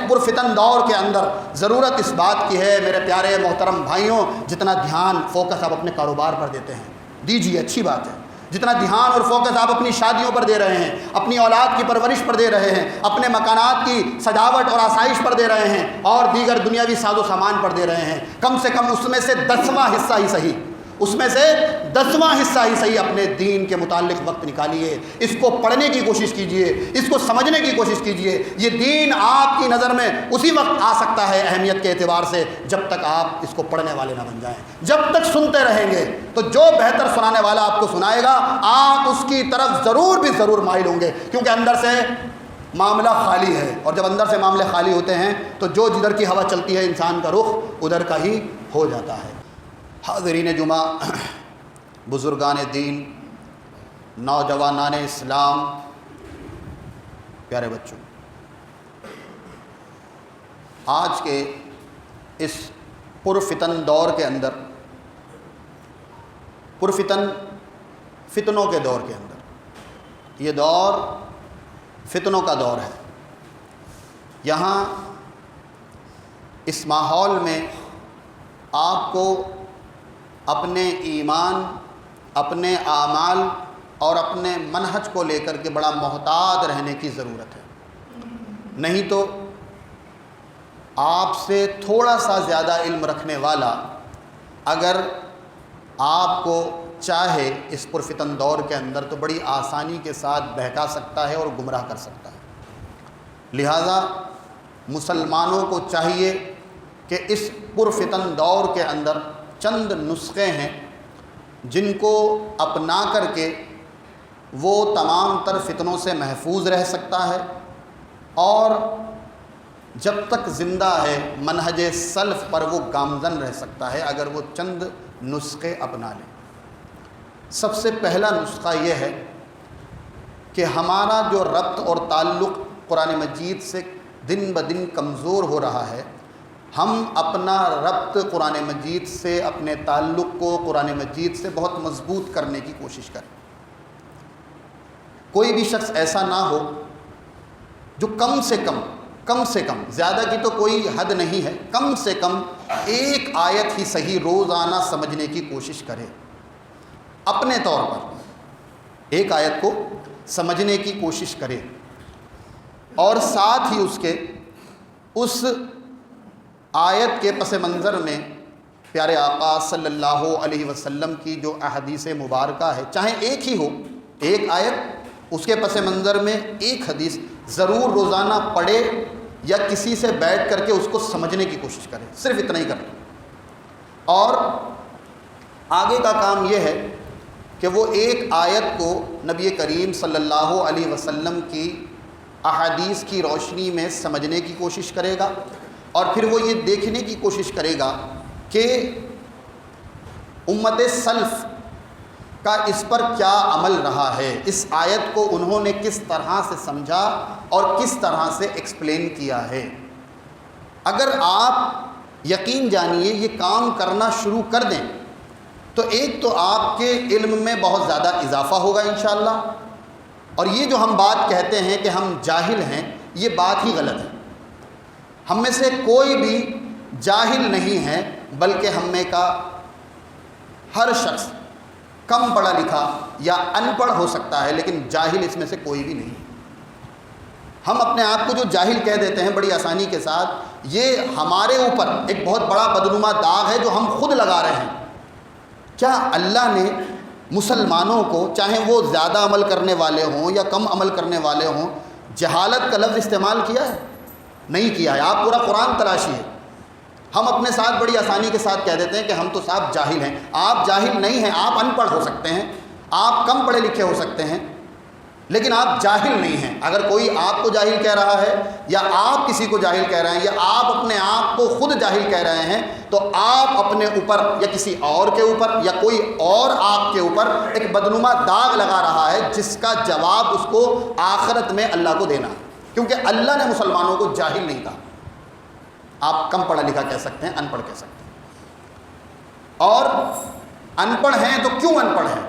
پرفتن دور کے اندر ضرورت اس بات کی ہے میرے پیارے محترم بھائیوں، جتنا دھیان فوکس آپ اپنے کاروبار پر دیتے ہیں دیجیے، اچھی بات ہے، جتنا دھیان اور فوکس آپ اپنی شادیوں پر دے رہے ہیں، اپنی اولاد کی پرورش پر دے رہے ہیں، اپنے مکانات کی سجاوٹ اور آسائش پر دے رہے ہیں، اور دیگر دنیاوی ساز و سامان پر دے رہے ہیں، کم سے کم اس میں سے 10واں حصہ ہی صحیح، اس میں سے 10واں حصہ ہی صحیح اپنے دین کے متعلق وقت نکالیے، اس کو پڑھنے کی کوشش کیجیے، اس کو سمجھنے کی کوشش کیجیے۔ یہ دین آپ کی نظر میں اسی وقت آ سکتا ہے اہمیت کے اعتبار سے جب تک آپ اس کو پڑھنے والے نہ بن جائیں۔ جب تک سنتے رہیں گے تو جو بہتر سنانے والا آپ کو سنائے گا آپ اس کی طرف ضرور مائل ہوں گے، کیونکہ اندر سے معاملہ خالی ہے، اور جب اندر سے معاملے خالی ہوتے ہیں تو جو جدھر کی ہوا چلتی ہے انسان کا رخ ادھر کا ہی ہو جاتا ہے۔ حاضرین جمعہ، بزرگان دین، نوجوانان اسلام، پیارے بچوں، آج کے اس پرفتن دور کے اندر، فتنوں کے دور کے اندر، یہ دور فتنوں کا دور ہے۔ یہاں اس ماحول میں آپ کو اپنے ایمان، اپنے اعمال اور اپنے منہج کو لے کر کے بڑا محتاط رہنے کی ضرورت ہے، نہیں تو آپ سے تھوڑا سا زیادہ علم رکھنے والا اگر آپ کو چاہے اس پرفتن دور کے اندر تو بڑی آسانی کے ساتھ بہکا سکتا ہے اور گمراہ کر سکتا ہے۔ لہٰذا مسلمانوں کو چاہیے کہ اس پرفتن دور کے اندر چند نسخے ہیں جن کو اپنا کر کے وہ تمام تر فتنوں سے محفوظ رہ سکتا ہے، اور جب تک زندہ ہے منہج سلف پر وہ گامزن رہ سکتا ہے اگر وہ چند نسخے اپنا لیں۔ سب سے پہلا نسخہ یہ ہے کہ ہمارا جو ربط اور تعلق قرآن مجید سے دن بدن کمزور ہو رہا ہے، ہم اپنا ربط قرآن مجید سے، اپنے تعلق کو قرآن مجید سے بہت مضبوط کرنے کی کوشش کریں۔ کوئی بھی شخص ایسا نہ ہو جو کم سے کم، زیادہ کی تو کوئی حد نہیں ہے، کم سے کم ایک آیت ہی صحیح روزانہ سمجھنے کی کوشش کرے، اپنے طور پر ایک آیت کو سمجھنے کی کوشش کرے، اور ساتھ ہی اس آیت کے پس منظر میں پیارے آقا صلی اللہ علیہ وسلم کی جو احادیث مبارکہ ہے، چاہے ایک ہی ہو، ایک آیت، اس کے پس منظر میں ایک حدیث ضرور روزانہ پڑھے، یا کسی سے بیٹھ کر کے اس کو سمجھنے کی کوشش کرے، صرف اتنا ہی کریں۔ اور آگے کا کام یہ ہے کہ وہ ایک آیت کو نبی کریم صلی اللہ علیہ وسلم کی احادیث کی روشنی میں سمجھنے کی کوشش کرے گا، اور پھر وہ یہ دیکھنے کی کوشش کرے گا کہ امت سلف کا اس پر کیا عمل رہا ہے، اس آیت کو انہوں نے کس طرح سے سمجھا اور کس طرح سے ایکسپلین کیا ہے۔ اگر آپ یقین جانیے یہ کام کرنا شروع کر دیں تو ایک تو آپ کے علم میں بہت زیادہ اضافہ ہوگا انشاءاللہ، اور یہ جو ہم بات کہتے ہیں کہ ہم جاہل ہیں، یہ بات ہی غلط ہے۔ ہم میں سے کوئی بھی جاہل نہیں ہے، بلکہ ہم میں کا ہر شخص کم پڑھا لکھا یا ان پڑھ ہو سکتا ہے، لیکن جاہل اس میں سے کوئی بھی نہیں۔ ہم اپنے آپ کو جو جاہل کہہ دیتے ہیں بڑی آسانی کے ساتھ، یہ ہمارے اوپر ایک بہت بڑا بدنما داغ ہے جو ہم خود لگا رہے ہیں۔ کیا اللہ نے مسلمانوں کو، چاہے وہ زیادہ عمل کرنے والے ہوں یا کم عمل کرنے والے ہوں، جہالت کا لفظ استعمال کیا ہے؟ نہیں کیا ہے۔ آپ پورا قرآن تراشیے، ہم اپنے ساتھ بڑی آسانی کے ساتھ کہہ دیتے ہیں کہ ہم تو صاحب جاہل ہیں۔ آپ جاہل نہیں ہیں، آپ ان پڑھ ہو سکتے ہیں، آپ کم پڑھے لکھے ہو سکتے ہیں، لیکن آپ جاہل نہیں ہیں۔ اگر کوئی آپ کو جاہل کہہ رہا ہے یا آپ کسی کو جاہل کہہ رہے ہیں یا آپ اپنے آپ کو خود جاہل کہہ رہے ہیں، تو آپ اپنے اوپر یا کسی اور کے اوپر یا کوئی اور آپ کے اوپر ایک بدنما داغ لگا رہا ہے، جس کا جواب اس کو آخرت میں اللہ کو دینا ہے، کیونکہ اللہ نے مسلمانوں کو جاہل نہیں کہا۔ آپ کم پڑھا لکھا کہہ سکتے ہیں، ان پڑھ کہہ سکتے ہیں۔ اور ان پڑھ ہیں تو کیوں ان پڑھ ہیں؟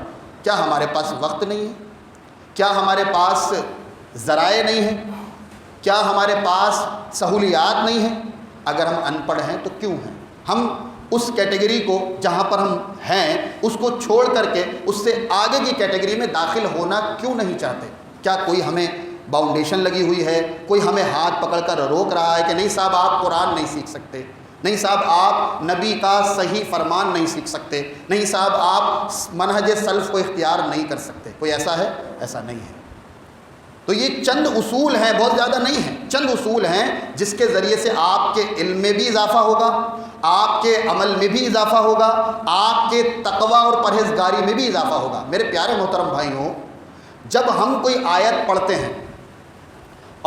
کیا ہمارے پاس وقت نہیں ہے؟ کیا ہمارے پاس ذرائع نہیں ہیں؟ کیا ہمارے پاس سہولیات نہیں ہیں؟ اگر ہم ان پڑھ ہیں تو کیوں ہیں؟ ہم اس کیٹیگری کو جہاں پر ہم ہیں اس کو چھوڑ کر کے اس سے آگے کی کیٹیگری میں داخل ہونا کیوں نہیں چاہتے؟ کیا کوئی ہمیں باؤنڈیشن لگی ہوئی ہے؟ کوئی ہمیں ہاتھ پکڑ کر روک رہا ہے کہ نہیں صاحب آپ قرآن نہیں سیکھ سکتے، نہیں صاحب آپ نبی کا صحیح فرمان نہیں سیکھ سکتے، نہیں صاحب آپ منہج سلف کو اختیار نہیں کر سکتے؟ کوئی ایسا ہے؟ ایسا نہیں ہے۔ تو یہ چند اصول ہیں، بہت زیادہ نہیں ہیں، چند اصول ہیں جس کے ذریعے سے آپ کے علم میں بھی اضافہ ہوگا، آپ کے عمل میں بھی اضافہ ہوگا، آپ کے تقوی اور پرہیزگاری میں بھی اضافہ ہوگا۔ میرے پیارے محترم بھائیوں، جب ہم کوئی آیت پڑھتے ہیں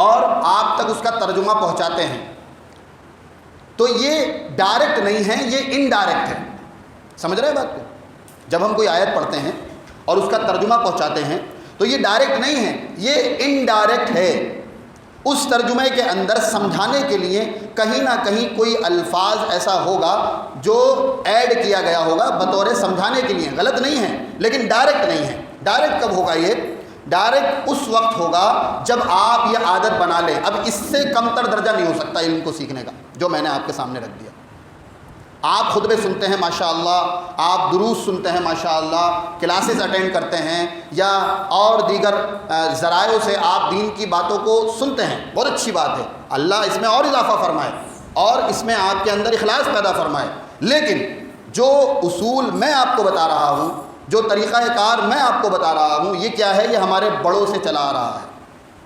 اور آپ تک اس کا ترجمہ پہنچاتے ہیں تو یہ ڈائریکٹ نہیں ہے، یہ انڈائریکٹ ہے۔ سمجھ رہے ہیں بات کو؟ جب ہم کوئی آیت پڑھتے ہیں اور اس کا ترجمہ پہنچاتے ہیں تو یہ ڈائریکٹ نہیں ہے، یہ انڈائریکٹ ہے۔ اس ترجمے کے اندر سمجھانے کے لیے کہیں نہ کہیں کوئی الفاظ ایسا ہوگا جو ایڈ کیا گیا ہوگا بطور سمجھانے کے لیے، غلط نہیں ہے، لیکن ڈائریکٹ نہیں ہے۔ ڈائریکٹ کب ہوگا؟ یہ ڈائریکٹ اس وقت ہوگا جب آپ یہ عادت بنا لیں۔ اب اس سے کم تر درجہ نہیں ہو سکتا علم کو سیکھنے کا، جو میں نے آپ کے سامنے رکھ دیا۔ آپ خطبے سنتے ہیں ماشاءاللہ، آپ دروس سنتے ہیں ماشاءاللہ، کلاسز اٹینڈ کرتے ہیں یا اور دیگر ذرائع سے آپ دین کی باتوں کو سنتے ہیں، بہت اچھی بات ہے، اللہ اس میں اور اضافہ فرمائے اور اس میں آپ کے اندر اخلاص پیدا فرمائے۔ لیکن جو اصول میں آپ کو بتا رہا ہوں، جو طریقہ کار میں آپ کو بتا رہا ہوں، یہ کیا ہے؟ یہ ہمارے بڑوں سے چلا آ رہا ہے،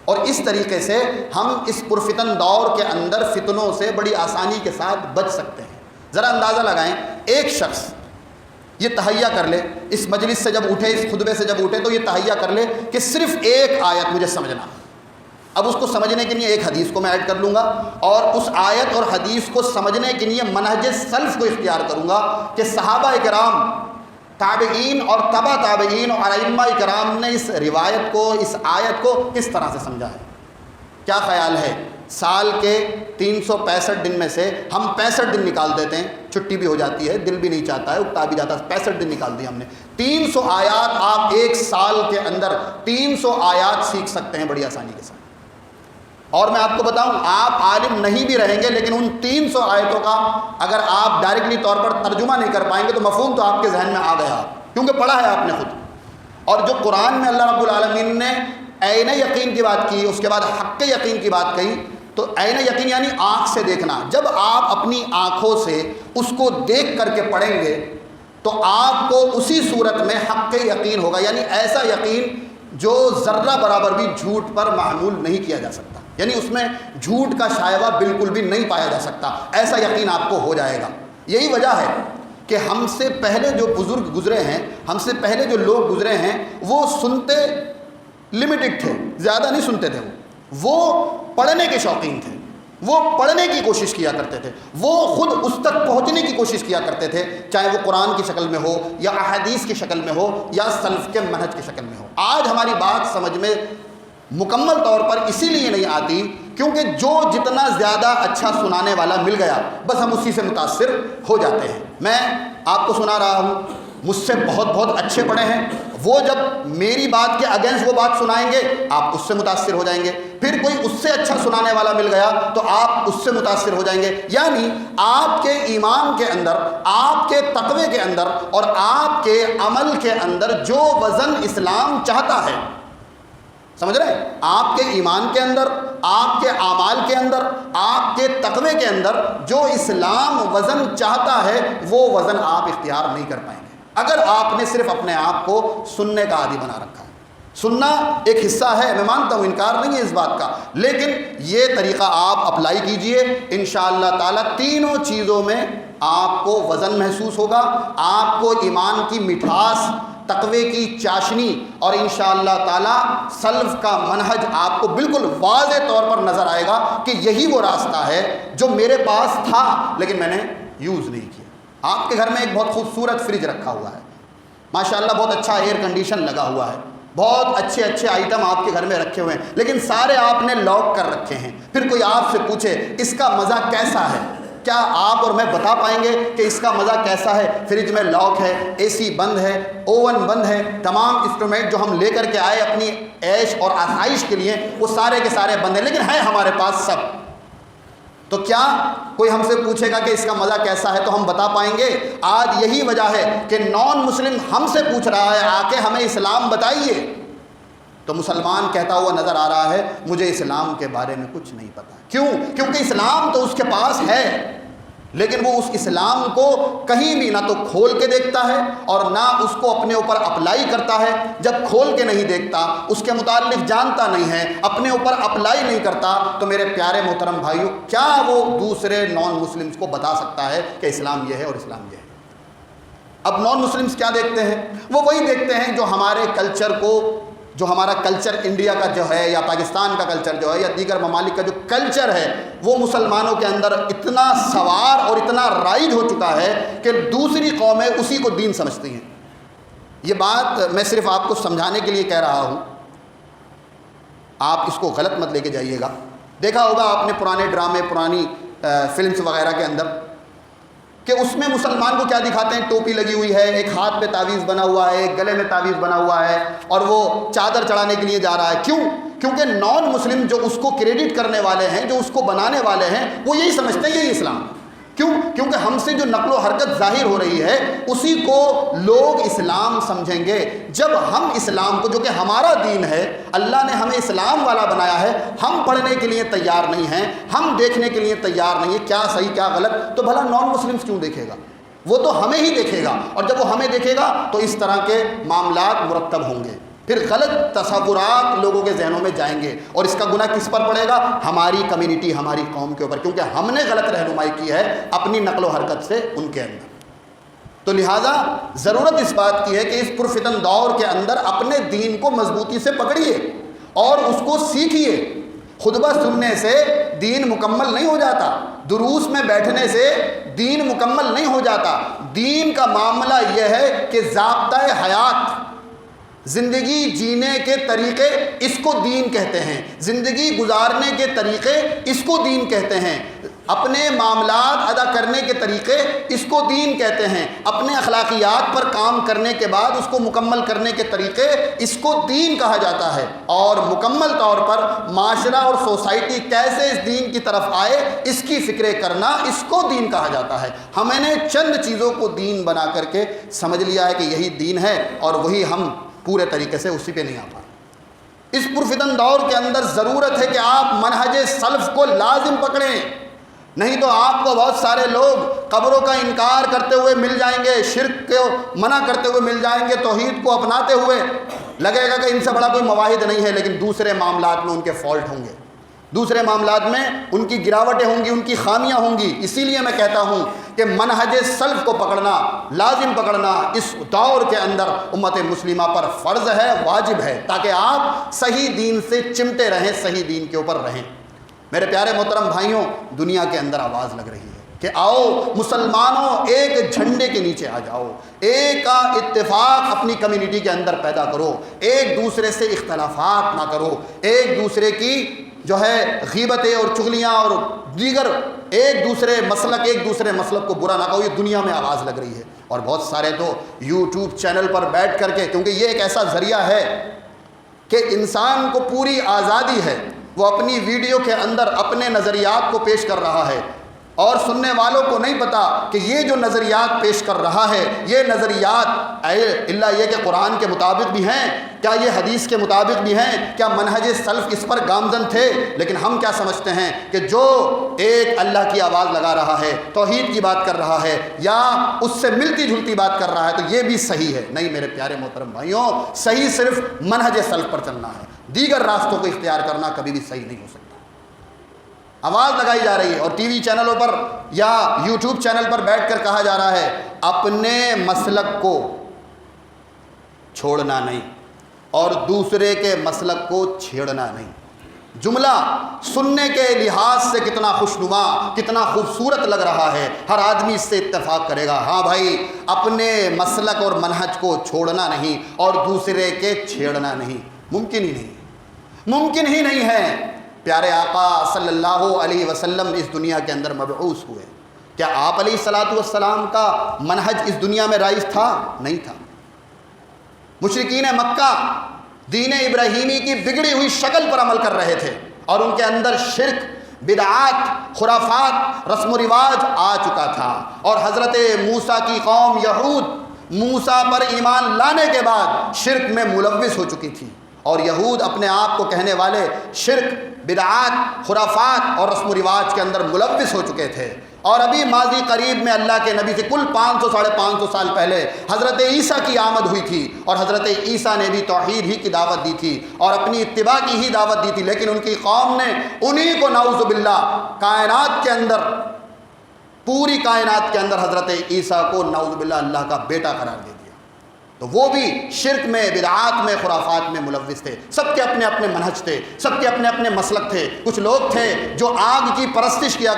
اور اس طریقے سے ہم اس پرفتن دور کے اندر فتنوں سے بڑی آسانی کے ساتھ بچ سکتے ہیں۔ ذرا اندازہ لگائیں، ایک شخص یہ تہیہ کر لے، اس مجلس سے جب اٹھے، اس خطبے سے جب اٹھے تو یہ تہیہ کر لے کہ صرف ایک آیت مجھے سمجھنا۔ اب اس کو سمجھنے کے لیے ایک حدیث کو میں ایڈ کر لوں گا اور اس آیت اور حدیث کو سمجھنے کے لیے منہج سلف کو اختیار کروں گا کہ صحابہ کرام، تابعین اور تبع تابعین اور ائمہ کرام نے اس روایت کو، اس آیت کو کس طرح سے سمجھا ہے۔ کیا خیال ہے؟ سال کے 365 دن میں سے ہم 65 دن نکال دیتے ہیں، چھٹی بھی ہو جاتی ہے، دل بھی نہیں چاہتا ہے، اکتا بھی جاتا ہے، 65 دن نکال دی ہم نے، 300 آیات آپ ایک سال کے اندر 300 آیات سیکھ سکتے ہیں بڑی آسانی کے ساتھ۔ اور میں آپ کو بتاؤں، آپ عالم نہیں بھی رہیں گے لیکن ان 300 آیتوں کا اگر آپ ڈائریکٹلی طور پر ترجمہ نہیں کر پائیں گے تو مفہوم تو آپ کے ذہن میں آ گیا، کیونکہ پڑھا ہے آپ نے خود۔ اور جو قرآن میں اللہ رب العالمین نے عین یقین کی بات کی، اس کے بعد حق یقین کی بات کہی، تو عین یقین یعنی آنکھ سے دیکھنا۔ جب آپ اپنی آنکھوں سے اس کو دیکھ کر کے پڑھیں گے تو آپ کو اسی صورت میں حق یقین ہوگا، یعنی ایسا یقین جو ذرہ برابر بھی جھوٹ پر معمول نہیں کیا جا سکتا، یعنی اس میں جھوٹ کا شائبہ بالکل بھی نہیں پایا جا سکتا، ایسا یقین آپ کو ہو جائے گا۔ یہی وجہ ہے کہ ہم سے پہلے جو بزرگ گزرے ہیں، ہم سے پہلے جو لوگ گزرے ہیں، وہ سنتے لمیٹڈ تھے، زیادہ نہیں سنتے تھے، وہ پڑھنے کے شوقین تھے، وہ پڑھنے کی کوشش کیا کرتے تھے، وہ خود اس تک پہنچنے کی کوشش کیا کرتے تھے، چاہے وہ قرآن کی شکل میں ہو یا احادیث کی شکل میں ہو یا سلف کے منہج کی شکل میں ہو۔ آج ہماری بات سمجھ میں مکمل طور پر اسی لیے نہیں آتی کیونکہ جو جتنا زیادہ اچھا سنانے والا مل گیا بس ہم اسی سے متاثر ہو جاتے ہیں۔ میں آپ کو سنا رہا ہوں، مجھ سے بہت بہت اچھے پڑھے ہیں، وہ جب میری بات کے اگینسٹ وہ بات سنائیں گے آپ اس سے متاثر ہو جائیں گے، پھر کوئی اس سے اچھا سنانے والا مل گیا تو آپ اس سے متاثر ہو جائیں گے۔ یعنی آپ کے ایمان کے اندر، آپ کے تقوی کے اندر اور آپ کے عمل کے اندر جو وزن اسلام چاہتا ہے، سمجھ رہے ہیں، آپ کے ایمان کے اندر، آپ کے اعمال کے اندر، آپ کے تقوی کے اندر جو اسلام وزن چاہتا ہے وہ وزن آپ اختیار نہیں کر پائیں گے اگر آپ نے صرف اپنے آپ کو سننے کا عادی بنا رکھا ہے۔ سننا ایک حصہ ہے، میں مانتا ہوں، انکار نہیں ہے اس بات کا، لیکن یہ طریقہ آپ اپلائی کیجئے، انشاءاللہ تعالی تینوں چیزوں میں آپ کو وزن محسوس ہوگا، آپ کو ایمان کی مٹھاس، تقوی کی چاشنی اور انشاءاللہ تعالی سلف کا منہج آپ کو بالکل واضح طور پر نظر آئے گا کہ یہی وہ راستہ ہے جو میرے پاس تھا لیکن میں نے یوز نہیں کیا۔ آپ کے گھر میں ایک بہت خوبصورت فریج رکھا ہوا ہے، ماشاءاللہ بہت اچھا ایئر کنڈیشن لگا ہوا ہے، بہت اچھے اچھے آئٹم آپ کے گھر میں رکھے ہوئے ہیں، لیکن سارے آپ نے لاک کر رکھے ہیں۔ پھر کوئی آپ سے پوچھے اس کا مزہ کیسا ہے، کیا آپ اور میں بتا پائیں گے کہ اس کا مزہ کیسا ہے؟ فریج میں لاک ہے، اے سی بند ہے، اوون بند ہے، تمام انسٹرومنٹ جو ہم لے کر کے آئے اپنی عیش اور آسائش کے لیے وہ سارے کے سارے بند ہیں، لیکن ہیں ہمارے پاس سب. تو کیا کوئی ہم سے پوچھے گا کہ اس کا مزہ کیسا ہے تو ہم بتا پائیں گے؟ آج یہی وجہ ہے کہ نان مسلم ہم سے پوچھ رہا ہے آ کے ہمیں اسلام بتائیے، تو مسلمان کہتا ہوا نظر آ رہا ہے مجھے اسلام کے بارے میں کچھ نہیں پتا. کیوں؟ کیونکہ اسلام تو اس کے پاس ہے، لیکن وہ اس اسلام کو کہیں بھی نہ تو کھول کے دیکھتا ہے اور نہ اس کو اپنے اوپر اپلائی کرتا ہے. جب کھول کے نہیں دیکھتا، اس کے متعلق جانتا نہیں ہے، اپنے اوپر اپلائی نہیں کرتا، تو میرے پیارے محترم بھائیوں کیا وہ دوسرے نان مسلمس کو بتا سکتا ہے کہ اسلام یہ ہے اور اسلام یہ ہے؟ اب نان مسلمس کیا دیکھتے ہیں؟ وہ وہی دیکھتے ہیں جو ہمارے کلچر کو، جو ہمارا کلچر انڈیا کا جو ہے یا پاکستان کا کلچر جو ہے یا دیگر ممالک کا جو کلچر ہے وہ مسلمانوں کے اندر اتنا سوار اور اتنا رائج ہو چکا ہے کہ دوسری قومیں اسی کو دین سمجھتی ہیں. یہ بات میں صرف آپ کو سمجھانے کے لیے کہہ رہا ہوں، آپ اس کو غلط مت لے کے جائیے گا. دیکھا ہوگا آپ نے پرانے ڈرامے، پرانی فلمز وغیرہ کے اندر کہ اس میں مسلمان کو کیا دکھاتے ہیں؟ ٹوپی لگی ہوئی ہے، ایک ہاتھ پہ تعویذ بنا ہوا ہے، ایک گلے میں تعویذ بنا ہوا ہے اور وہ چادر چڑھانے کے لیے جا رہا ہے. کیوں؟ کیونکہ نان مسلم جو اس کو کریڈٹ کرنے والے ہیں، جو اس کو بنانے والے ہیں، وہ یہی سمجھتے ہیں یہی اسلام. کیوں؟ کیونکہ ہم سے جو نقل و حرکت ظاہر ہو رہی ہے اسی کو لوگ اسلام سمجھیں گے. جب ہم اسلام کو، جو کہ ہمارا دین ہے، اللہ نے ہمیں اسلام والا بنایا ہے، ہم پڑھنے کے لیے تیار نہیں ہیں، ہم دیکھنے کے لیے تیار نہیں ہیں کیا صحیح کیا غلط، تو بھلا نان مسلمس کیوں دیکھے گا؟ وہ تو ہمیں ہی دیکھے گا، اور جب وہ ہمیں دیکھے گا تو اس طرح کے معاملات مرتب ہوں گے، پھر غلط تصورات لوگوں کے ذہنوں میں جائیں گے، اور اس کا گناہ کس پر پڑے گا؟ ہماری کمیونٹی، ہماری قوم کے اوپر، کیونکہ ہم نے غلط رہنمائی کی ہے اپنی نقل و حرکت سے ان کے اندر. تو لہٰذا ضرورت اس بات کی ہے کہ اس پرفتن دور کے اندر اپنے دین کو مضبوطی سے پکڑیے اور اس کو سیکھیے. خطبہ سننے سے دین مکمل نہیں ہو جاتا، دروس میں بیٹھنے سے دین مکمل نہیں ہو جاتا. دین کا معاملہ یہ ہے کہ ضابطۂ حیات، زندگی جینے کے طریقے، اس کو دین کہتے ہیں. زندگی گزارنے کے طریقے، اس کو دین کہتے ہیں. اپنے معاملات ادا کرنے کے طریقے، اس کو دین کہتے ہیں. اپنے اخلاقیات پر کام کرنے کے بعد اس کو مکمل کرنے کے طریقے، اس کو دین کہا جاتا ہے. اور مکمل طور پر معاشرہ اور سوسائٹی کیسے اس دین کی طرف آئے، اس کی فکرے کرنا، اس کو دین کہا جاتا ہے. ہم نے چند چیزوں کو دین بنا کر کے سمجھ لیا ہے کہ یہی دین ہے، اور وہی ہم پورے طریقے سے اسی پہ نہیں آ پائے. اس پرفتن دور کے اندر ضرورت ہے کہ آپ منہج سلف کو لازم پکڑیں، نہیں تو آپ کو بہت سارے لوگ قبروں کا انکار کرتے ہوئے مل جائیں گے، شرک کو منع کرتے ہوئے مل جائیں گے، توحید کو اپناتے ہوئے. لگے گا کہ ان سے بڑا کوئی مواحد نہیں ہے، لیکن دوسرے معاملات میں ان کے فالٹ ہوں گے، دوسرے معاملات میں ان کی گراوٹیں ہوں گی، ان کی خامیاں ہوں گی. اسی لیے میں کہتا ہوں کہ منہج سلف کو پکڑنا، لازم پکڑنا اس دور کے اندر امت مسلمہ پر فرض ہے، واجب ہے، تاکہ آپ صحیح دین سے چمٹے رہیں، صحیح دین کے اوپر رہیں. میرے پیارے محترم بھائیوں، دنیا کے اندر آواز لگ رہی ہے کہ آؤ مسلمانوں ایک جھنڈے کے نیچے آ جاؤ، ایک کا اتفاق اپنی کمیونٹی کے اندر پیدا کرو، ایک دوسرے سے اختلافات نہ کرو، ایک دوسرے کی جو ہے غیبتیں اور چغلیاں اور دیگر ایک دوسرے مسلک کو برا نہ کہو. یہ دنیا میں آواز لگ رہی ہے، اور بہت سارے تو یوٹیوب چینل پر بیٹھ کر کے، کیونکہ یہ ایک ایسا ذریعہ ہے کہ انسان کو پوری آزادی ہے، وہ اپنی ویڈیو کے اندر اپنے نظریات کو پیش کر رہا ہے، اور سننے والوں کو نہیں پتا کہ یہ جو نظریات پیش کر رہا ہے یہ نظریات اللہ یہ کہ قرآن کے مطابق بھی ہیں، کیا یہ حدیث کے مطابق بھی ہیں، کیا منہج سلف اس پر گامزن تھے. لیکن ہم کیا سمجھتے ہیں کہ جو ایک اللہ کی آواز لگا رہا ہے، توحید کی بات کر رہا ہے، یا اس سے ملتی جھلتی بات کر رہا ہے، تو یہ بھی صحیح ہے. نہیں میرے پیارے محترم بھائیوں، صحیح صرف منہج سلف پر چلنا ہے، دیگر راستوں کو اختیار کرنا کبھی بھی صحیح نہیں ہو سکتا. آواز لگائی جا رہی ہے اور ٹی وی چینلوں پر یا یوٹیوب چینل پر بیٹھ کر کہا جا رہا ہے اپنے مسلک کو چھوڑنا نہیں اور دوسرے کے مسلک کو چھیڑنا نہیں. جملہ سننے کے لحاظ سے کتنا خوشنما، کتنا خوبصورت لگ رہا ہے، ہر آدمی اس سے اتفاق کرے گا. ہاں بھائی، اپنے مسلک اور منہج کو چھوڑنا نہیں اور دوسرے کے چھیڑنا نہیں، ممکن ہی نہیں، ممکن ہی نہیں ہے. پیارے آقا صلی اللہ علیہ وسلم اس دنیا کے اندر مبعوث ہوئے، کیا آپ علیہ الصلاۃ والسلام کا منہج اس دنیا میں رائج تھا؟ نہیں تھا۔ مشرکین مکہ دین ابراہیمی کی بگڑی ہوئی شکل پر عمل کر رہے تھے، اور ان کے اندر شرک، بدعات، خرافات، رسم و رواج آ چکا تھا، اور حضرت موسیٰ کی قوم یہود موسیٰ پر ایمان لانے کے بعد شرک میں ملوث ہو چکی تھی، اور یہود اپنے آپ کو کہنے والے شرک، بدعات، خرافات اور رسم و رواج کے اندر ملوث ہو چکے تھے۔ اور ابھی ماضی قریب میں اللہ کے نبی سے کل 500 ساڑھے 500 سال پہلے حضرت عیسیٰ کی آمد ہوئی تھی، اور حضرت عیسیٰ نے بھی توحید ہی کی دعوت دی تھی اور اپنی اتباع کی ہی دعوت دی تھی، لیکن ان کی قوم نے انہی کو نعوذ باللہ کائنات کے اندر، پوری کائنات کے اندر حضرت عیسیٰ کو نعوذ باللہ اللہ کا بیٹا قرار دے دیا۔ تو وہ بھی شرک میں، بدعات میں، خرافات میں ملوث تھے۔ سب کے اپنے اپنے منہج تھے، سب کے اپنے اپنے مسلک تھے۔ کچھ لوگ تھے جو آگ کی پرستش کیا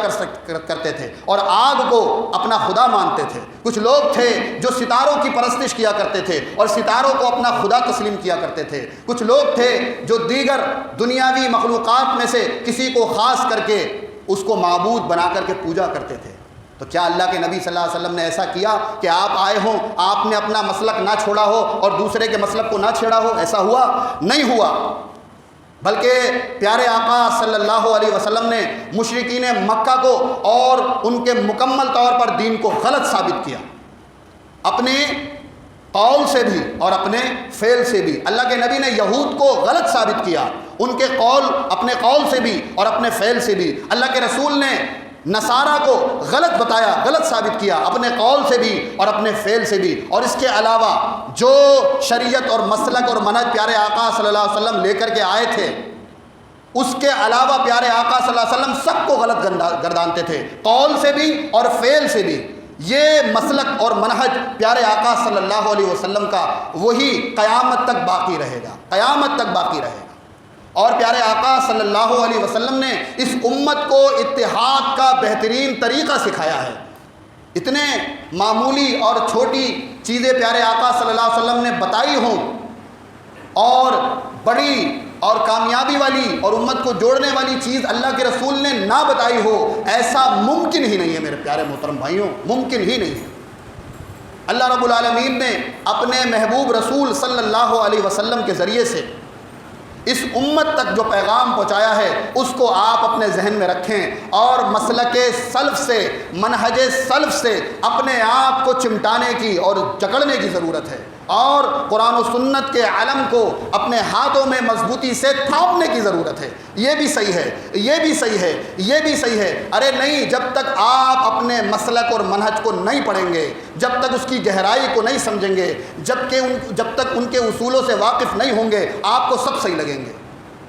کرتے تھے اور آگ کو اپنا خدا مانتے تھے۔ کچھ لوگ تھے جو ستاروں کی پرستش کیا کرتے تھے اور ستاروں کو اپنا خدا تسلیم کیا کرتے تھے۔ کچھ لوگ تھے جو دیگر دنیاوی مخلوقات میں سے کسی کو خاص کر کے اس کو معبود بنا کر کے پوجا کرتے تھے۔ تو کیا اللہ کے نبی صلی اللہ علیہ وسلم نے ایسا کیا کہ آپ آئے ہوں، آپ نے اپنا مسلک نہ چھوڑا ہو اور دوسرے کے مسلک کو نہ چھیڑا ہو؟ ایسا ہوا؟ نہیں ہوا، بلکہ پیارے آقا صلی اللہ علیہ وسلم نے مشرکین مکہ کو اور ان کے مکمل طور پر دین کو غلط ثابت کیا، اپنے قول سے بھی اور اپنے فعل سے بھی۔ اللہ کے نبی نے یہود کو غلط ثابت کیا، ان کے قول، اپنے قول سے بھی اور اپنے فعل سے بھی۔ اللہ کے رسول نے نصارہ کو غلط بتایا، غلط ثابت کیا، اپنے قول سے بھی اور اپنے فعل سے بھی۔ اور اس کے علاوہ جو شریعت اور مسلک اور منہج پیارے آقا صلی اللہ علیہ وسلم لے کر کے آئے تھے، اس کے علاوہ پیارے آقا صلی اللہ علیہ وسلم سب کو غلط گردانتے تھے، قول سے بھی اور فعل سے بھی۔ یہ مسلک اور منہج پیارے آقا صلی اللہ علیہ وسلم کا وہی قیامت تک باقی رہے گا، قیامت تک باقی رہے گا۔ اور پیارے آقا صلی اللہ علیہ وسلم نے اس امت کو اتحاد کا بہترین طریقہ سکھایا ہے۔ اتنے معمولی اور چھوٹی چیزیں پیارے آقا صلی اللہ علیہ وسلم نے بتائی ہوں، اور بڑی اور کامیابی والی اور امت کو جوڑنے والی چیز اللہ کے رسول نے نہ بتائی ہو، ایسا ممکن ہی نہیں ہے میرے پیارے محترم بھائیوں، ممکن ہی نہیں ہے۔ اللہ رب العالمین نے اپنے محبوب رسول صلی اللہ علیہ وسلم کے ذریعے سے اس امت تک جو پیغام پہنچایا ہے اس کو آپ اپنے ذہن میں رکھیں، اور مسلک سلف سے، منہج سلف سے اپنے آپ کو چمٹانے کی اور جکڑنے کی ضرورت ہے، اور قرآن و سنت کے علم کو اپنے ہاتھوں میں مضبوطی سے تھامنے کی ضرورت ہے۔ یہ بھی صحیح ہے، یہ بھی صحیح ہے، یہ بھی صحیح ہے۔ ارے نہیں، جب تک آپ اپنے مسلک اور منہج کو نہیں پڑھیں گے، جب تک اس کی گہرائی کو نہیں سمجھیں گے، جب تک ان کے اصولوں سے واقف نہیں ہوں گے، آپ کو سب صحیح لگیں گے۔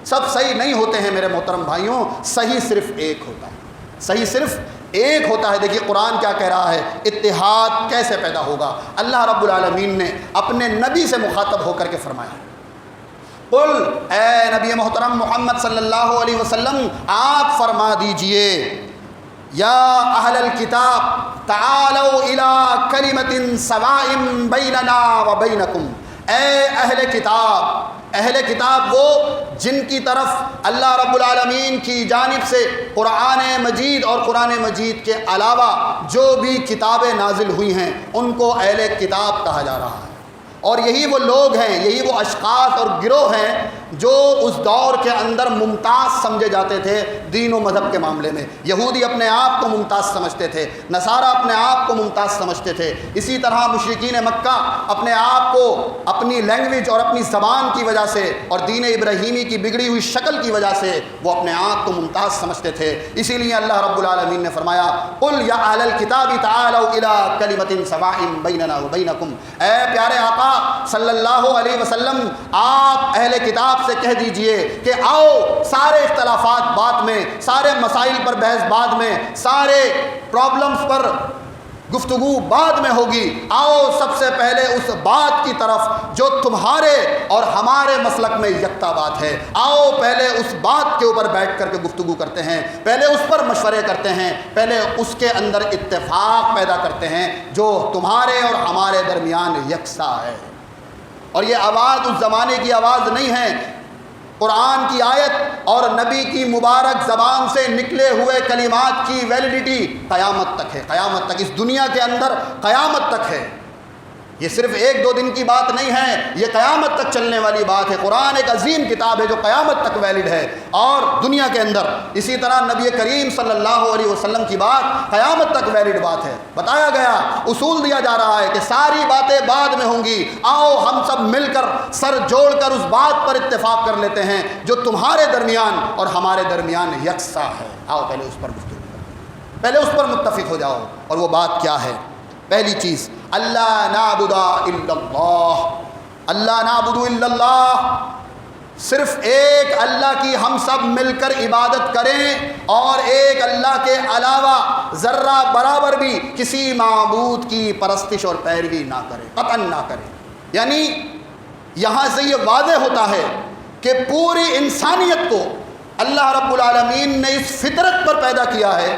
سب صحیح نہیں ہوتے ہیں میرے محترم بھائیوں، صحیح صرف ایک ہوتا ہے، صحیح صرف ایک ہوتا ہے۔ دیکھیے قرآن کیا کہہ رہا ہے، اتحاد کیسے پیدا ہوگا۔ اللہ رب العالمین نے اپنے نبی سے مخاطب ہو کر کے فرمایا، قل، اے نبی محترم محمد صلی اللہ علیہ وسلم آپ فرما دیجئے، یا اہل الکتاب تعالوا الی کلمۃ سواء بیننا و بینکم، اے اہل کتاب، اہل کتاب وہ جن کی طرف اللہ رب العالمین کی جانب سے قرآن مجید اور قرآن مجید کے علاوہ جو بھی کتابیں نازل ہوئی ہیں ان کو اہل کتاب کہا جا رہا ہے۔ اور یہی وہ لوگ ہیں، یہی وہ اشخاص اور گروہ ہیں جو اس دور کے اندر ممتاز سمجھے جاتے تھے دین و مذہب کے معاملے میں۔ یہودی اپنے آپ کو ممتاز سمجھتے تھے، نصارہ اپنے آپ کو ممتاز سمجھتے تھے، اسی طرح مشرکین مکہ اپنے آپ کو اپنی لینگویج اور اپنی زبان کی وجہ سے اور دین ابراہیمی کی بگڑی ہوئی شکل کی وجہ سے وہ اپنے آپ کو ممتاز سمجھتے تھے۔ اسی لیے اللہ رب العالمین نے فرمایا، قل یا اہل الکتاب تعالوا الی کلمۃ سواء بیننا و بینکم، اے پیارے آقا صلی اللہ علیہ وسلم آپ اہل کتاب سے کہہ دیجئے کہ آؤ سارے اختلافات بعد میں، سارے مسائل پر بحث بعد میں، سارے پرابلمز پر گفتگو بعد میں ہوگی، آؤ سب سے پہلے اس بات کی طرف جو تمہارے اور ہمارے مسلک میں یکتا بات ہے، آؤ پہلے اس بات کے اوپر بیٹھ کر کے گفتگو کرتے ہیں، پہلے اس پر مشورے کرتے ہیں، پہلے اس کے اندر اتفاق پیدا کرتے ہیں جو تمہارے اور ہمارے درمیان یکساں ہے۔ اور یہ آواز اس زمانے کی آواز نہیں ہے، قرآن کی آیت اور نبی کی مبارک زبان سے نکلے ہوئے کلمات کی ویلیڈیٹی قیامت تک ہے، قیامت تک، اس دنیا کے اندر قیامت تک ہے۔ یہ صرف ایک دو دن کی بات نہیں ہے، یہ قیامت تک چلنے والی بات ہے۔ قرآن ایک عظیم کتاب ہے جو قیامت تک ویلڈ ہے، اور دنیا کے اندر اسی طرح نبی کریم صلی اللہ علیہ وسلم کی بات قیامت تک ویلڈ بات ہے۔ بتایا گیا، اصول دیا جا رہا ہے کہ ساری باتیں بعد میں ہوں گی، آؤ ہم سب مل کر سر جوڑ کر اس بات پر اتفاق کر لیتے ہیں جو تمہارے درمیان اور ہمارے درمیان یکساں ہے۔ آؤ پہلے اس پر گفتگو کرو، پہلے اس پر متفق ہو جاؤ، اور وہ بات کیا ہے؟ پہلی چیز، اللہ نعبد الا اللہ، اللہ نعبد الا اللہ، صرف ایک اللہ کی ہم سب مل کر عبادت کریں، اور ایک اللہ کے علاوہ ذرہ برابر بھی کسی معبود کی پرستش اور پیروی نہ کریں، قطعاً نہ کریں۔ یعنی یہاں سے یہ واضح ہوتا ہے کہ پوری انسانیت کو اللہ رب العالمین نے اس فطرت پر پیدا کیا ہے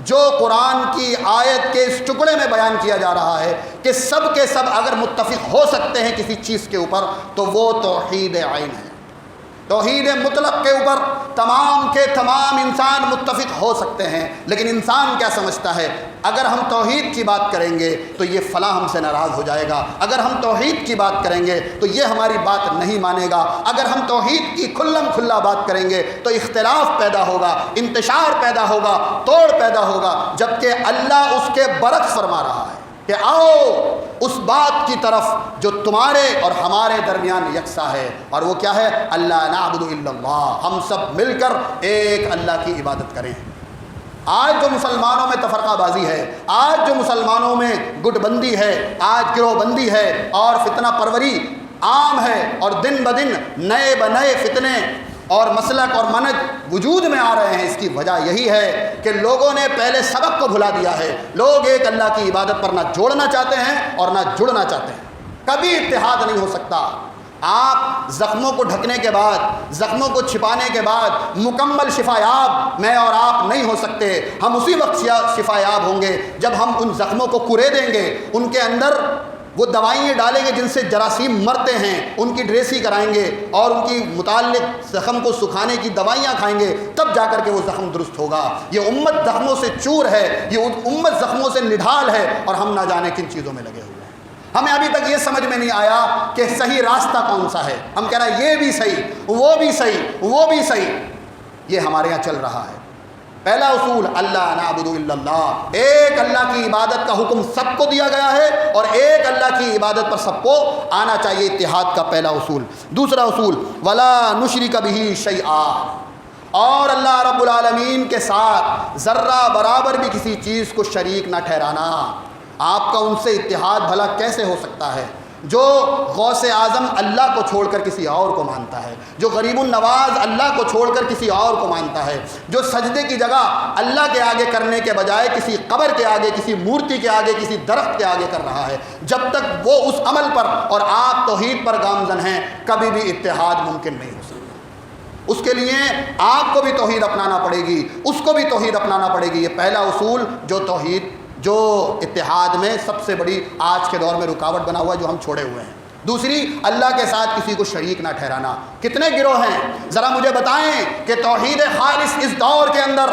جو قرآن کی آیت کے اس ٹکڑے میں بیان کیا جا رہا ہے کہ سب کے سب اگر متفق ہو سکتے ہیں کسی چیز کے اوپر تو وہ توحید عین ہے۔ توحید مطلق کے اوپر تمام کے تمام انسان متفق ہو سکتے ہیں، لیکن انسان کیا سمجھتا ہے؟ اگر ہم توحید کی بات کریں گے تو یہ فلاں ہم سے ناراض ہو جائے گا، اگر ہم توحید کی بات کریں گے تو یہ ہماری بات نہیں مانے گا، اگر ہم توحید کی کھلم کھلا بات کریں گے تو اختلاف پیدا ہوگا، انتشار پیدا ہوگا، توڑ پیدا ہوگا، جبکہ اللہ اس کے برعکس فرما رہا ہے کہ آؤ اس بات کی طرف جو تمہارے اور ہمارے درمیان یکساں ہے، اور وہ کیا ہے؟ اللہ نعبد الا اللہ، ہم سب مل کر ایک اللہ کی عبادت کریں۔ آج جو مسلمانوں میں تفرقہ بازی ہے، آج جو مسلمانوں میں گٹ بندی ہے، آج گروہ بندی ہے اور فتنہ پروری عام ہے، اور دن بدن نئے بنئے فتنے اور مسلک اور منہج وجود میں آ رہے ہیں، اس کی وجہ یہی ہے کہ لوگوں نے پہلے سبق کو بھلا دیا ہے۔ لوگ ایک اللہ کی عبادت پر نہ جوڑنا چاہتے ہیں اور نہ جڑنا چاہتے ہیں، کبھی اتحاد نہیں ہو سکتا۔ آپ زخموں کو ڈھکنے کے بعد، زخموں کو چھپانے کے بعد مکمل شفا یاب میں اور آپ نہیں ہو سکتے۔ ہم اسی وقت شفا یاب ہوں گے جب ہم ان زخموں کو کورے دیں گے، ان کے اندر وہ دوائیں ڈالیں گے جن سے جراثیم مرتے ہیں، ان کی ڈریسی کرائیں گے اور ان کی متعلق زخم کو سکھانے کی دوائیاں کھائیں گے، تب جا کر کے وہ زخم درست ہوگا۔ یہ امت زخموں سے چور ہے، یہ امت زخموں سے نڈھال ہے، اور ہم نہ جانے کن چیزوں میں لگے ہوئے ہیں۔ ہمیں ابھی تک یہ سمجھ میں نہیں آیا کہ صحیح راستہ کون سا ہے۔ ہم کہہ رہے ہیں یہ بھی صحیح، وہ بھی صحیح، وہ بھی صحیح، یہ ہمارے یہاں چل رہا ہے۔ پہلا اصول، اللہ نعبد الا اللہ، ایک اللہ کی عبادت کا حکم سب کو دیا گیا ہے، اور ایک اللہ کی عبادت پر سب کو آنا چاہیے، اتحاد کا پہلا اصول۔ دوسرا اصول، ولا نشرک بہ شیئا، اور اللہ رب العالمین کے ساتھ ذرہ برابر بھی کسی چیز کو شریک نہ ٹھہرانا۔ آپ کا ان سے اتحاد بھلا کیسے ہو سکتا ہے جو غوث اعظم اللہ کو چھوڑ کر کسی اور کو مانتا ہے، جو غریب النواز اللہ کو چھوڑ کر کسی اور کو مانتا ہے، جو سجدے کی جگہ اللہ کے آگے کرنے کے بجائے کسی قبر کے آگے، کسی مورتی کے آگے، کسی درخت کے آگے کر رہا ہے، جب تک وہ اس عمل پر اور آپ توحید پر گامزن ہیں کبھی بھی اتحاد ممکن نہیں ہو سکتا۔ اس کے لیے آپ کو بھی توحید اپنانا پڑے گی، اس کو بھی توحید اپنانا پڑے گی۔ یہ پہلا اصول جو توحید، جو اتحاد میں سب سے بڑی آج کے دور میں رکاوٹ بنا ہوا ہے، جو ہم چھوڑے ہوئے ہیں۔ دوسری، اللہ کے ساتھ کسی کو شریک نہ ٹھہرانا۔ کتنے گروہ ہیں ذرا مجھے بتائیں کہ توحید خالص اس دور کے اندر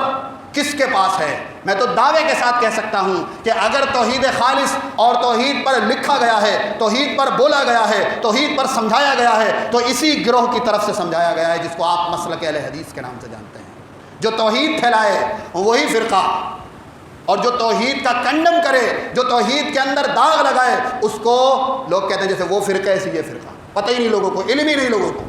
کس کے پاس ہے؟ میں تو دعوے کے ساتھ کہہ سکتا ہوں کہ اگر توحید خالص اور توحید پر لکھا گیا ہے، توحید پر بولا گیا ہے، توحید پر سمجھایا گیا ہے، تو اسی گروہ کی طرف سے سمجھایا گیا ہے جس کو آپ مسلک اہل حدیث کے نام سے جانتے ہیں۔ جو توحید پھیلائے وہی فرقہ، اور جو توحید کا کنڈم کرے، جو توحید کے اندر داغ لگائے، اس کو لوگ کہتے ہیں جیسے وہ فرقہ ہے، یہ فرقہ، پتہ ہی نہیں لوگوں کو، علم ہی نہیں لوگوں کو۔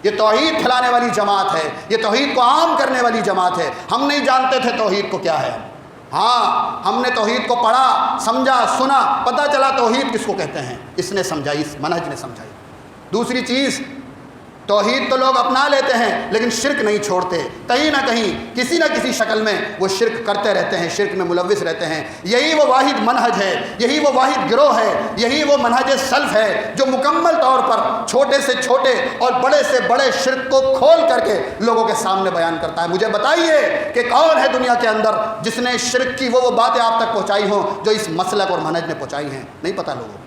یہ توحید پھیلانے والی جماعت ہے، یہ توحید کو عام کرنے والی جماعت ہے۔ ہم نہیں جانتے تھے توحید کو کیا ہے، ہاں ہم نے توحید کو پڑھا، سمجھا، سنا، پتہ چلا توحید کس کو کہتے ہیں، اس نے سمجھائی، اس منہج نے سمجھائی۔ دوسری چیز، توحید تو لوگ اپنا لیتے ہیں لیکن شرک نہیں چھوڑتے، کہیں نہ کہیں کسی نہ کسی شکل میں وہ شرک کرتے رہتے ہیں، شرک میں ملوث رہتے ہیں۔ یہی وہ واحد منہج ہے، یہی وہ واحد گروہ ہے، یہی وہ منہج سلف ہے جو مکمل طور پر چھوٹے سے چھوٹے اور بڑے سے بڑے شرک کو کھول کر کے لوگوں کے سامنے بیان کرتا ہے۔ مجھے بتائیے کہ کون ہے دنیا کے اندر جس نے شرک کی وہ باتیں آپ تک پہنچائی ہوں جو اس مسلک اور منہج نے پہنچائی ہیں؟ نہیں پتہ لوگوں کو۔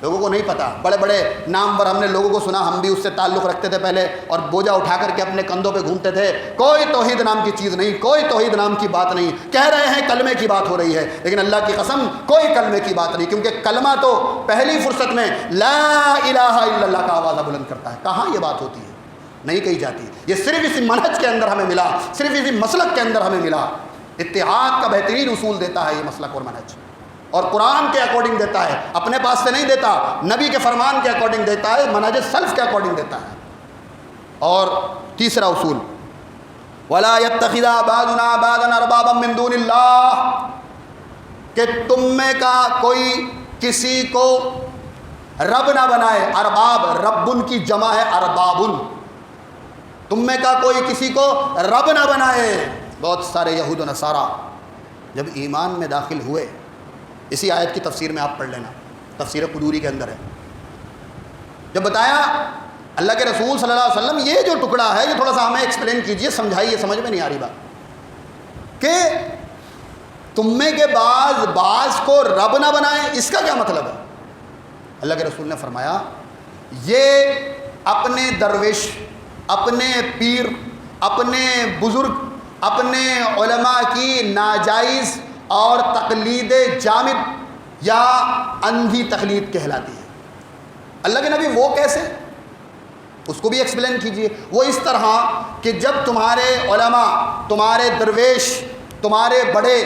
لوگوں کو نہیں پتہ. بڑے بڑے نام پر ہم نے لوگوں کو سنا, ہم بھی اس سے تعلق رکھتے تھے پہلے, اور بوجھا اٹھا کر کے اپنے کندھوں پہ گھومتے تھے. کوئی توحید نام کی چیز نہیں, کوئی توحید نام کی بات نہیں. کہہ رہے ہیں کلمے کی بات ہو رہی ہے, لیکن اللہ کی قسم کوئی کلمے کی بات نہیں, کیونکہ کلمہ تو پہلی فرصت میں لا الہ الا اللہ کا آواز بلند کرتا ہے. کہاں یہ بات ہوتی ہے؟ نہیں کہی جاتی. یہ صرف اسی منہج کے اندر ہمیں ملا, صرف اسی مسلک کے اندر ہمیں ملا. اتحاد کا بہترین اصول دیتا ہے یہ مسلک اور منہج, اور قرآن کے اکارڈنگ دیتا ہے, اپنے پاس سے نہیں دیتا, نبی کے فرمان کے اکارڈنگ دیتا ہے, منہج سلف کے اکارڈنگ دیتا ہے. اور تیسرا اصول, وَلَا يَتَّخِذَ بَعْضُنَا بَعْضًا أَرْبَابًا مِّن دُونِ اللَّهِ, کہ تم میں کا کوئی کسی کو رب نہ بنائے. ارباب, ربن کی جمع ہے اربابن. تم میں کا کوئی کسی کو رب نہ بنائے. بہت سارے یہود و نصارہ جب ایمان میں داخل ہوئے, اسی آیت کی تفسیر میں آپ پڑھ لینا, تفسیر قدوری کے اندر ہے, جب بتایا اللہ کے رسول صلی اللہ علیہ وسلم یہ جو ٹکڑا ہے یہ تھوڑا سا ہمیں ایکسپلین کیجئے, سمجھائیے, سمجھ میں نہیں آ رہی بات, کہ تم میں کے بعض کو رب نہ بنائیں, اس کا کیا مطلب ہے؟ اللہ کے رسول نے فرمایا یہ اپنے درویش, اپنے پیر, اپنے بزرگ, اپنے علماء کی ناجائز اور تقلید جامد یا اندھی تقلید کہلاتی ہے. اللہ کے نبی وہ کیسے, اس کو بھی ایکسپلین کیجئے. وہ اس طرح کہ جب تمہارے علماء, تمہارے درویش, تمہارے بڑے,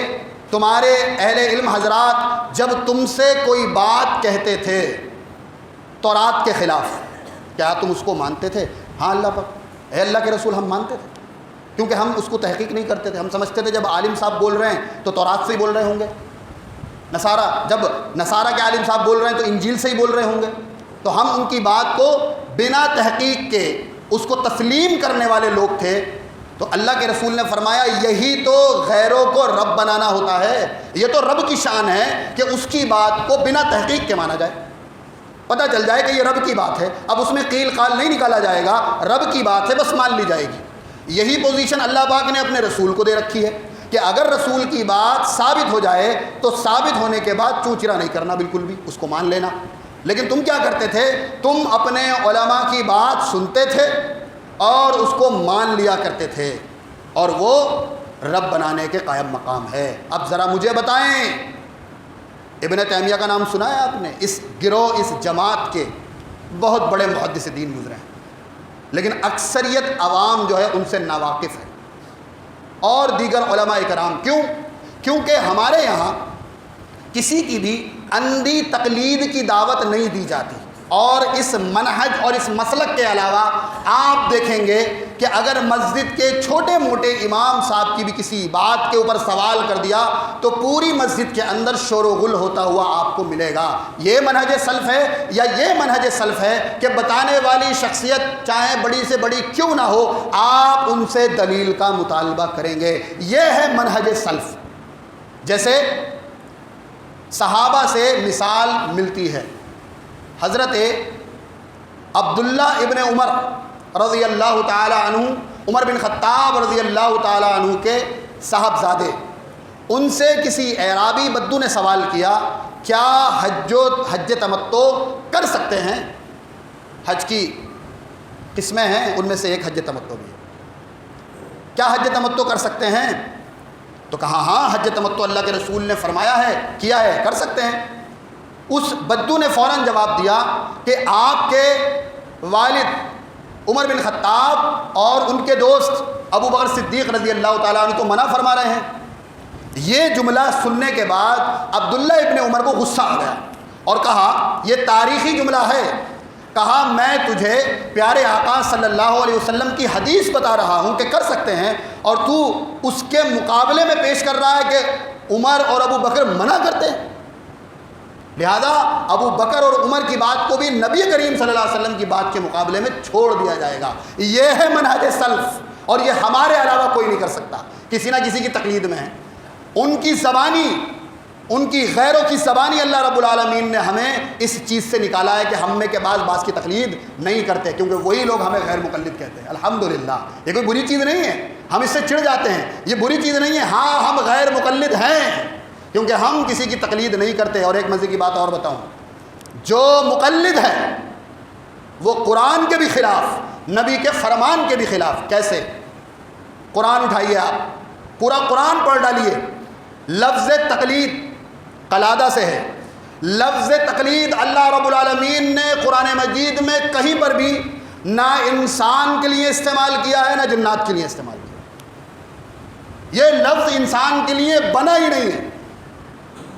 تمہارے اہل علم حضرات جب تم سے کوئی بات کہتے تھے تورات کے خلاف, کیا تم اس کو مانتے تھے؟ ہاں اللہ پر, اے اللہ کے رسول ہم مانتے تھے, کیونکہ ہم اس کو تحقیق نہیں کرتے تھے. ہم سمجھتے تھے جب عالم صاحب بول رہے ہیں تو تورات سے ہی بول رہے ہوں گے. جب نصارہ کے عالم صاحب بول رہے ہیں تو انجیل سے ہی بول رہے ہوں گے. تو ہم ان کی بات کو بنا تحقیق کے اس کو تسلیم کرنے والے لوگ تھے. تو اللہ کے رسول نے فرمایا یہی تو غیروں کو رب بنانا ہوتا ہے. یہ تو رب کی شان ہے کہ اس کی بات کو بنا تحقیق کے مانا جائے, پتہ چل جائے کہ یہ رب کی بات ہے. اب اس میں قیل قال نہیں نکالا جائے گا, رب کی بات ہے بس مان لی جائے گی. یہی پوزیشن اللہ پاک نے اپنے رسول کو دے رکھی ہے کہ اگر رسول کی بات ثابت ہو جائے تو ثابت ہونے کے بعد چوچرا نہیں کرنا, بالکل بھی اس کو مان لینا. لیکن تم کیا کرتے تھے, تم اپنے علماء کی بات سنتے تھے اور اس کو مان لیا کرتے تھے, اور وہ رب بنانے کے قائم مقام ہے. اب ذرا مجھے بتائیں, ابن تیمیہ کا نام سنا ہے آپ نے؟ اس گروہ, اس جماعت کے بہت بڑے محدث دین گزرے ہیں, لیکن اکثریت عوام جو ہے ان سے ناواقف ہے, اور دیگر علماء کرام. کیوں؟ کیونکہ ہمارے یہاں کسی کی بھی اندھی تقلید کی دعوت نہیں دی جاتی. اور اس منہج اور اس مسلک کے علاوہ آپ دیکھیں گے کہ اگر مسجد کے چھوٹے موٹے امام صاحب کی بھی کسی بات کے اوپر سوال کر دیا تو پوری مسجد کے اندر شور و غل ہوتا ہوا آپ کو ملے گا. یہ منہج سلف ہے, یا یہ منہج سلف ہے کہ بتانے والی شخصیت چاہے بڑی سے بڑی کیوں نہ ہو, آپ ان سے دلیل کا مطالبہ کریں گے. یہ ہے منہج سلف. جیسے صحابہ سے مثال ملتی ہے, حضرت عبداللہ ابن عمر رضی اللہ تعالی عنہ, عمر بن خطاب رضی اللہ تعالی عنہ کے صاحبزادے, ان سے کسی اعرابی بدو نے سوال کیا کیا حج تمتع کر سکتے ہیں؟ حج کی قسمیں ہیں, ان میں سے ایک حج تمتع بھی ہے. کیا حج تمتع کر سکتے ہیں؟ تو کہا ہاں حج تمتع اللہ کے رسول نے فرمایا ہے, کیا ہے, کر سکتے ہیں. اس بدو نے فوراً جواب دیا کہ آپ کے والد عمر بن خطاب اور ان کے دوست ابو بکر صدیق رضی اللہ تعالیٰ عنہ تو منع فرما رہے ہیں. یہ جملہ سننے کے بعد عبداللہ ابن عمر کو غصہ آ گیا اور کہا یہ تاریخی جملہ ہے. کہا میں تجھے پیارے آقا صلی اللہ علیہ وسلم کی حدیث بتا رہا ہوں کہ کر سکتے ہیں, اور تو اس کے مقابلے میں پیش کر رہا ہے کہ عمر اور ابو بکر منع کرتے ہیں. لہذا ابو بکر اور عمر کی بات کو بھی نبی کریم صلی اللہ علیہ وسلم کی بات کے مقابلے میں چھوڑ دیا جائے گا. یہ ہے منہج سلف, اور یہ ہمارے علاوہ کوئی نہیں کر سکتا. کسی نہ کسی کی تقلید میں ہے. ان کی زبانی, ان کی غیروں کی زبانی اللہ رب العالمین نے ہمیں اس چیز سے نکالا ہے کہ ہم میں کے بعض کی تقلید نہیں کرتے, کیونکہ وہی لوگ ہمیں غیر مقلد کہتے ہیں. الحمدللہ یہ کوئی بری چیز نہیں ہے, ہم اس سے چڑ جاتے ہیں, یہ بری چیز نہیں ہے. ہاں ہم غیر مقلد ہیں کیونکہ ہم کسی کی تقلید نہیں کرتے. اور ایک مزے کی بات اور بتاؤں, جو مقلد ہے وہ قرآن کے بھی خلاف، نبی کے فرمان کے بھی خلاف۔ کیسے؟ قرآن اٹھائیے، آپ پورا قرآن پڑھ ڈالیے، لفظ تقلید قلادہ سے ہے۔ لفظ تقلید اللہ رب العالمین نے قرآن مجید میں کہیں پر بھی نہ انسان کے لیے استعمال کیا ہے، نہ جنات کے لیے استعمال کیا۔ یہ لفظ انسان کے لیے بنا ہی نہیں ہے۔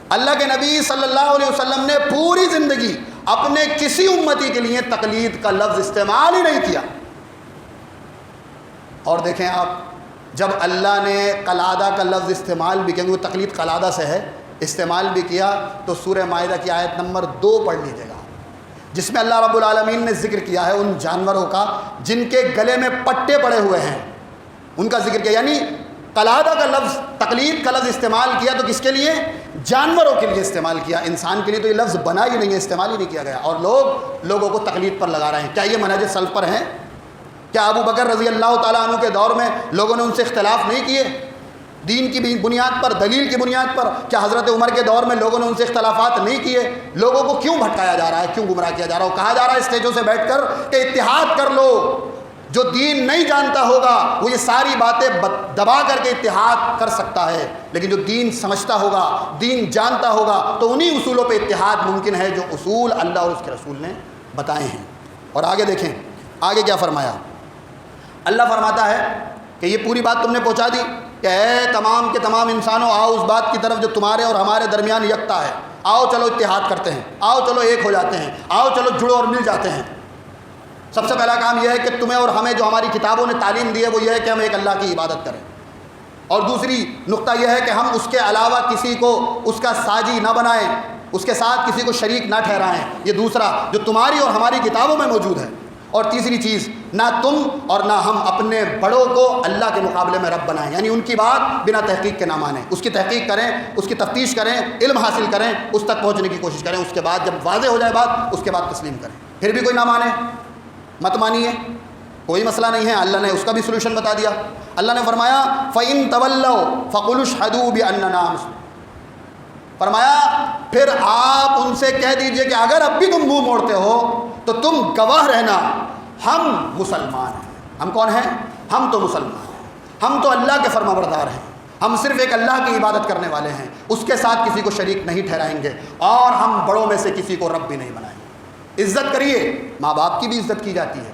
اللہ کے نبی صلی اللہ علیہ وسلم نے پوری زندگی اپنے کسی امتی کے لیے تقلید کا لفظ استعمال ہی نہیں کیا۔ اور دیکھیں آپ، جب اللہ نے قلادہ کا لفظ استعمال بھی کیا، وہ تقلید قلادہ سے ہے، استعمال بھی کیا، تو سورہ مائدہ کی آیت نمبر 2 پڑھ لیجیے گا، جس میں اللہ رب العالمین نے ذکر کیا ہے ان جانوروں کا جن کے گلے میں پٹے پڑے ہوئے ہیں، ان کا ذکر کیا۔ یعنی قلادہ کا لفظ، تقلید کا لفظ استعمال کیا تو کس کے لیے؟ جانوروں کے لیے استعمال کیا، انسان کے لیے تو یہ لفظ بنا ہی نہیں ہے، استعمال ہی نہیں کیا گیا۔ اور لوگوں کو تقلید پر لگا رہے ہیں۔ کیا یہ منہج سلف پر ہیں؟ کیا ابو بکر رضی اللہ تعالیٰ عنہ کے دور میں لوگوں نے ان سے اختلاف نہیں کیے دین کی بنیاد پر، دلیل کی بنیاد پر؟ کیا حضرت عمر کے دور میں لوگوں نے ان سے اختلافات نہیں کیے؟ لوگوں کو کیوں بھٹکایا جا رہا ہے، کیوں گمراہ کیا جا رہا ہے؟ کہا جا رہا ہے اسٹیجوں سے بیٹھ کر کہ اتحاد کر لو۔ جو دین نہیں جانتا ہوگا وہ یہ ساری باتیں دبا کر کے اتحاد کر سکتا ہے، لیکن جو دین سمجھتا ہوگا، دین جانتا ہوگا، تو انہی اصولوں پہ اتحاد ممکن ہے جو اصول اللہ اور اس کے رسول نے بتائے ہیں۔ اور آگے دیکھیں، آگے کیا فرمایا؟ اللہ فرماتا ہے کہ یہ پوری بات تم نے پہنچا دی کہ اے تمام کے تمام انسانوں، آؤ اس بات کی طرف جو تمہارے اور ہمارے درمیان یکتا ہے، آؤ چلو اتحاد کرتے ہیں، آؤ چلو ایک ہو جاتے ہیں، آؤ چلو جڑو اور مل جاتے ہیں۔ سب سے پہلا کام یہ ہے کہ تمہیں اور ہمیں جو ہماری کتابوں نے تعلیم دی ہے وہ یہ ہے کہ ہم ایک اللہ کی عبادت کریں، اور دوسری نقطہ یہ ہے کہ ہم اس کے علاوہ کسی کو اس کا ساجی نہ بنائیں، اس کے ساتھ کسی کو شریک نہ ٹھہرائیں۔ یہ دوسرا جو تمہاری اور ہماری کتابوں میں موجود ہے۔ اور تیسری چیز، نہ تم اور نہ ہم اپنے بڑوں کو اللہ کے مقابلے میں رب بنائیں، یعنی ان کی بات بنا تحقیق کے نہ مانیں، اس کی تحقیق کریں، اس کی تفتیش کریں، علم حاصل کریں، اس تک پہنچنے کی کوشش کریں، اس کے بعد جب واضح ہو جائے بات اس کے بعد تسلیم کریں۔ پھر بھی کوئی نہ مانے، مت مانیے، کوئی مسئلہ نہیں ہے، اللہ نے اس کا بھی سولوشن بتا دیا۔ اللہ نے فرمایا فَإِن تَوَلَّوْا فَقُلُوا اشْهَدُوا بِأَنَّنَا مُسْلِمُونَ، فرمایا پھر آپ ان سے کہہ دیجئے کہ اگر اب بھی تم منہ موڑتے ہو تو تم گواہ رہنا ہم مسلمان ہیں۔ ہم کون ہیں؟ ہم تو مسلمان ہیں، ہم تو اللہ کے فرما بردار ہیں، ہم صرف ایک اللہ کی عبادت کرنے والے ہیں، اس کے ساتھ کسی کو شریک نہیں ٹھہرائیں گے، اور ہم بڑوں میں سے کسی کو رب بھی نہیں بنائیں گے۔ عزت کریے، ماں باپ کی بھی عزت کی جاتی ہے،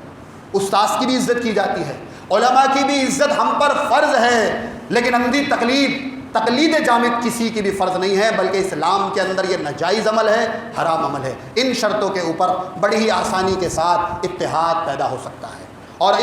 استاذ کی بھی عزت کی جاتی ہے، علماء کی بھی عزت ہم پر فرض ہے، لیکن اندھی تقلید جامد کسی کی بھی فرض نہیں ہے، بلکہ اسلام کے اندر یہ ناجائز عمل ہے، حرام عمل ہے۔ ان شرطوں کے اوپر بڑی ہی آسانی کے ساتھ اتحاد پیدا ہو سکتا ہے، اور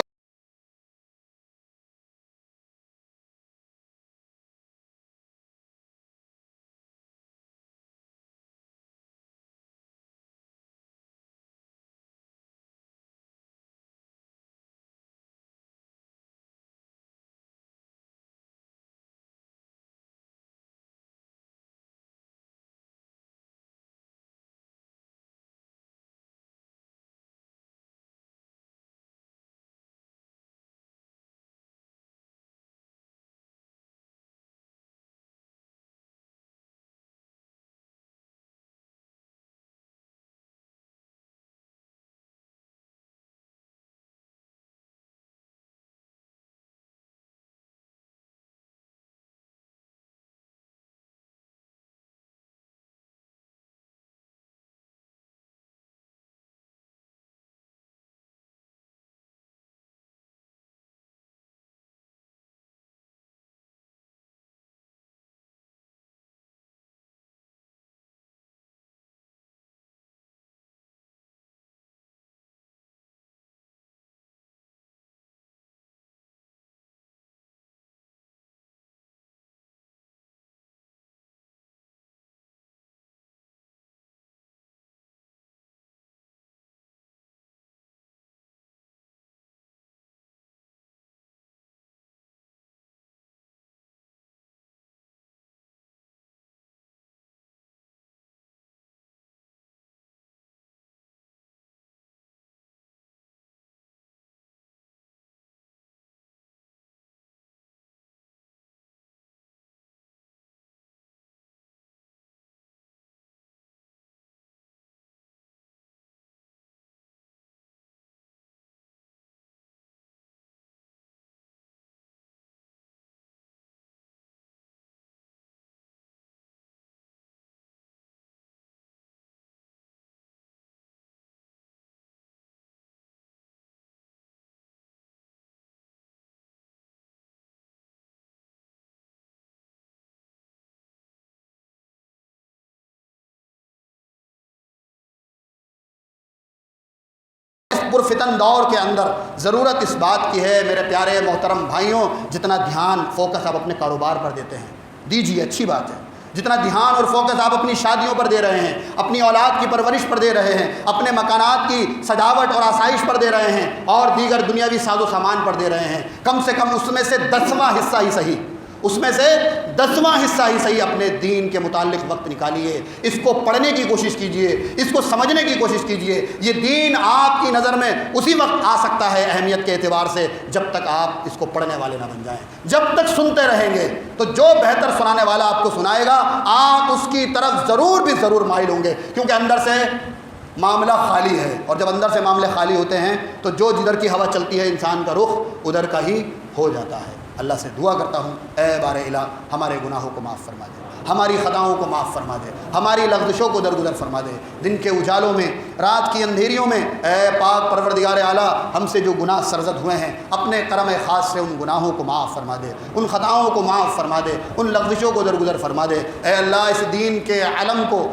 پرفتن دور کے اندر ضرورت اس بات کی ہے میرے پیارے محترم بھائیوں، جتنا دھیان فوکس آپ اپنے کاروبار پر دیتے ہیں دیجیے، اچھی بات ہے، جتنا دھیان اور فوکس آپ اپنی شادیوں پر دے رہے ہیں، اپنی اولاد کی پرورش پر دے رہے ہیں، اپنے مکانات کی سجاوٹ اور آسائش پر دے رہے ہیں، اور دیگر دنیاوی ساز و سامان پر دے رہے ہیں، کم سے کم اس میں سے 10واں حصہ ہی صحیح، اس میں سے 10واں حصہ ہی صحیح اپنے دین کے متعلق وقت نکالیے، اس کو پڑھنے کی کوشش کیجیے، اس کو سمجھنے کی کوشش کیجیے۔ یہ دین آپ کی نظر میں اسی وقت آ سکتا ہے اہمیت کے اعتبار سے جب تک آپ اس کو پڑھنے والے نہ بن جائیں۔ جب تک سنتے رہیں گے تو جو بہتر سنانے والا آپ کو سنائے گا آپ اس کی طرف ضرور مائل ہوں گے، کیونکہ اندر سے معاملہ خالی ہے، اور جب اندر سے معاملے خالی ہوتے ہیں تو جو جدھر کی ہوا چلتی ہے انسان کا رخ ادھر کا ہی ہو جاتا ہے۔ اللہ سے دعا کرتا ہوں، اے بار الہ ہمارے گناہوں کو معاف فرما دے، ہماری خطاؤں کو معاف فرما دے، ہماری لغزشوں کو درگزر فرما دے، دن کے اجالوں میں، رات کی اندھیریوں میں اے پاک پروردگار اعلیٰ ہم سے جو گناہ سرزد ہوئے ہیں اپنے کرم خاص سے ان گناہوں کو معاف فرما دے، ان خطاؤں کو معاف فرما دے، ان لغزشوں کو درگزر فرما دے۔ اے اللہ اس دین کے علم کو